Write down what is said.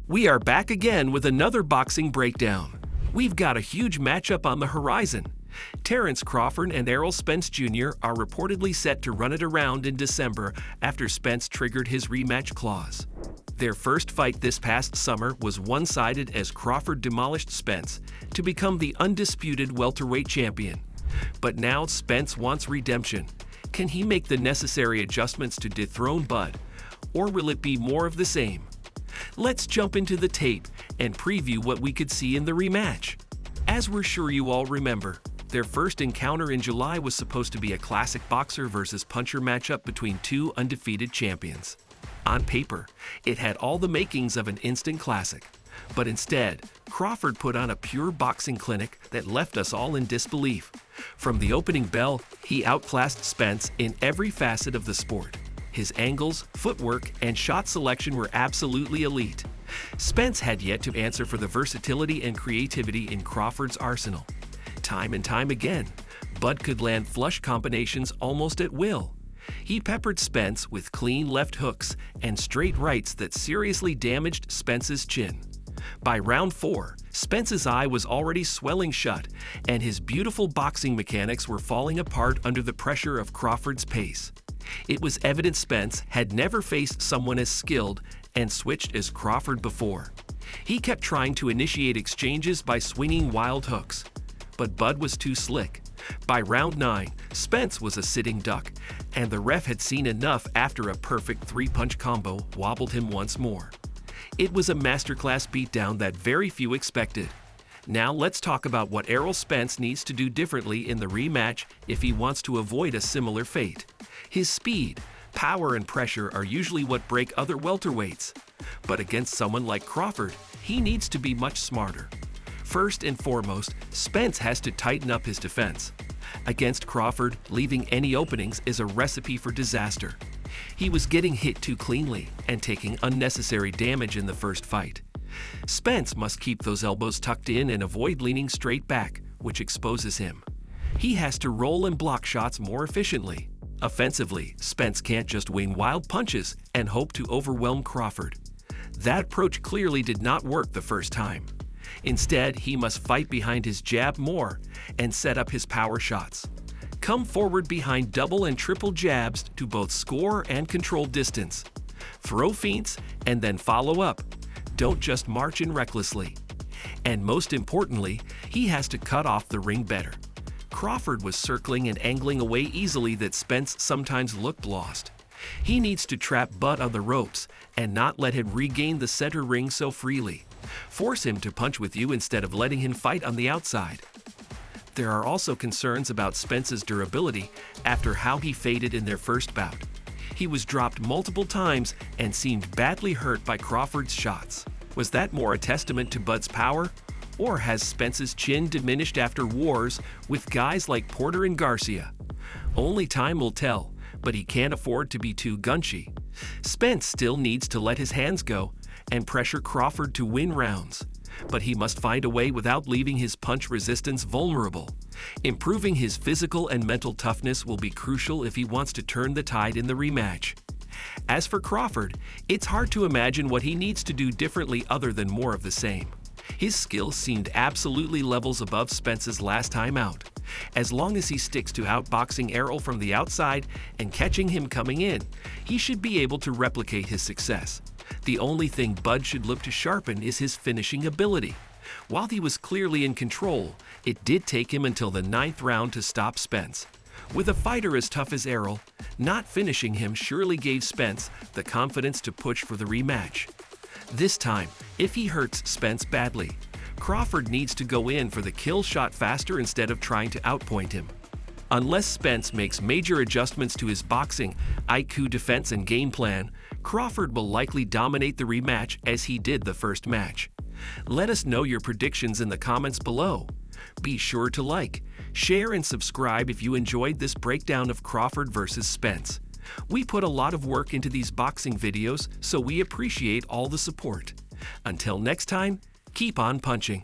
We are back again with another boxing breakdown. We've got a huge matchup on the horizon. Terence Crawford and Errol Spence Jr. are reportedly set to run it around in December after Spence triggered his rematch clause. Their first fight this past summer was one-sided as Crawford demolished Spence to become the undisputed welterweight champion. But now Spence wants redemption. Can he make the necessary adjustments to dethrone Bud, or will it be more of the same? Let's jump into the tape and preview what we could see in the rematch. As we're sure you all remember, their first encounter in July was supposed to be a classic boxer versus puncher matchup between two undefeated champions. On paper, it had all the makings of an instant classic. But instead, Crawford put on a pure boxing clinic that left us all in disbelief. From the opening bell, he outclassed Spence in every facet of the sport. His angles, footwork, and shot selection were absolutely elite. Spence had yet to answer for the versatility and creativity in Crawford's arsenal. Time and time again, Bud could land flush combinations almost at will. He peppered Spence with clean left hooks and straight rights that seriously damaged Spence's chin. By round 4, Spence's eye was already swelling shut, and his beautiful boxing mechanics were falling apart under the pressure of Crawford's pace. It was evident Spence had never faced someone as skilled and switched as Crawford before. He kept trying to initiate exchanges by swinging wild hooks, but Bud was too slick. By round 9, Spence was a sitting duck, and the ref had seen enough after a perfect three-punch combo wobbled him once more. It was a masterclass beatdown that very few expected. Now let's talk about what Errol Spence needs to do differently in the rematch if he wants to avoid a similar fate. His speed, power, and pressure are usually what break other welterweights. But against someone like Crawford, he needs to be much smarter. First and foremost, Spence has to tighten up his defense. Against Crawford, leaving any openings is a recipe for disaster. He was getting hit too cleanly and taking unnecessary damage in the first fight. Spence must keep those elbows tucked in and avoid leaning straight back, which exposes him. He has to roll and block shots more efficiently. Offensively, Spence can't just wing wild punches and hope to overwhelm Crawford. That approach clearly did not work the first time. Instead, he must fight behind his jab more and set up his power shots. Come forward behind double and triple jabs to both score and control distance. Throw feints and then follow up. Don't just march in recklessly. And most importantly, he has to cut off the ring better. Crawford was circling and angling away easily that Spence sometimes looked lost. He needs to trap Bud on the ropes and not let him regain the center ring so freely. Force him to punch with you instead of letting him fight on the outside. There are also concerns about Spence's durability after how he faded in their first bout. He was dropped multiple times and seemed badly hurt by Crawford's shots. Was that more a testament to Bud's power? Or has Spence's chin diminished after wars with guys like Porter and Garcia? Only time will tell, but he can't afford to be too gunchy. Spence still needs to let his hands go and pressure Crawford to win rounds. But he must find a way without leaving his punch resistance vulnerable. Improving his physical and mental toughness will be crucial if he wants to turn the tide in the rematch. As for Crawford, it's hard to imagine what he needs to do differently other than more of the same. His skill seemed absolutely levels above Spence's last time out. As long as he sticks to outboxing Errol from the outside and catching him coming in, he should be able to replicate his success. The only thing Bud should look to sharpen is his finishing ability. While he was clearly in control, it did take him until the 9th round to stop Spence. With a fighter as tough as Errol, not finishing him surely gave Spence the confidence to push for the rematch. This time, if he hurts Spence badly, Crawford needs to go in for the kill shot faster instead of trying to outpoint him. Unless Spence makes major adjustments to his boxing, IQ defense and game plan, Crawford will likely dominate the rematch as he did the first match. Let us know your predictions in the comments below. Be sure to like, share, and subscribe if you enjoyed this breakdown of Crawford versus Spence. We put a lot of work into these boxing videos, so we appreciate all the support. Until next time, keep on punching.